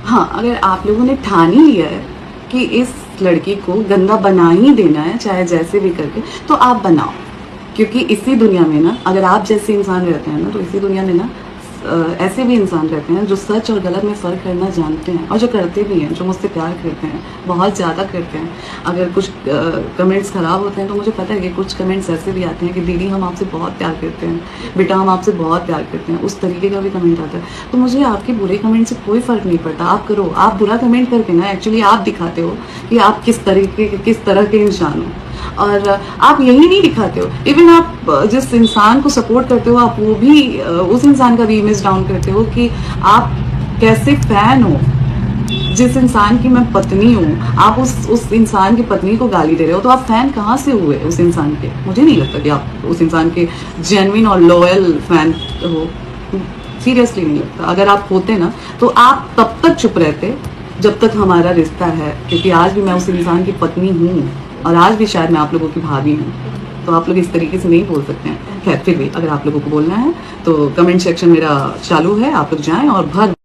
हाँ, अगर आप लोगों ने ठान ही लिया है कि इस लड़की को गंदा बना ही देना है, चाहे जैसे भी करके, तो आप बनाओ। क्योंकि इसी दुनिया में ना, अगर आप जैसे इंसान रहते हैं ना, तो इसी दुनिया में ना ऐसे भी इंसान रहते हैं जो सच और गलत में फ़र्क करना जानते हैं, और जो करते भी हैं, जो मुझसे प्यार करते हैं, बहुत ज़्यादा करते हैं। अगर कुछ कमेंट्स ख़राब होते हैं तो मुझे पता है कि कुछ कमेंट्स ऐसे भी आते हैं कि दीदी हम आपसे बहुत प्यार करते हैं, बेटा हम आपसे बहुत प्यार करते हैं, उस तरीके का भी कमेंट आता है। तो मुझे आपके बुरे कमेंट से कोई फ़र्क नहीं पड़ता, आप करो। आप बुरा कमेंट करके ना एक्चुअली आप दिखाते हो कि आप किस तरह के इंसान हो, और आप यही नहीं दिखाते हो। इवन आप जिस इंसान को सपोर्ट करते हो, आप वो भी उस इंसान का भी इमेज डाउन करते हो कि आप कैसे फैन हो। जिस इंसान की मैं पत्नी हूँ, आप उस इंसान की पत्नी को गाली दे रहे हो, तो आप फैन कहाँ से हुए उस इंसान के? मुझे नहीं लगता कि आप उस इंसान के जेन्युइन और लॉयल फैन हो, सीरियसली नहीं लगता। अगर आप होते ना, तो आप तब तक चुप रहते जब तक हमारा रिश्ता है, क्योंकि आज भी मैं उस इंसान की पत्नी हूँ, और आज भी शायद मैं आप लोगों की भाभी हूँ। तो आप लोग इस तरीके से नहीं बोल सकते हैं। खैर, फिर भी अगर आप लोगों को बोलना है तो कमेंट सेक्शन मेरा चालू है, आप लोग जाएं और भर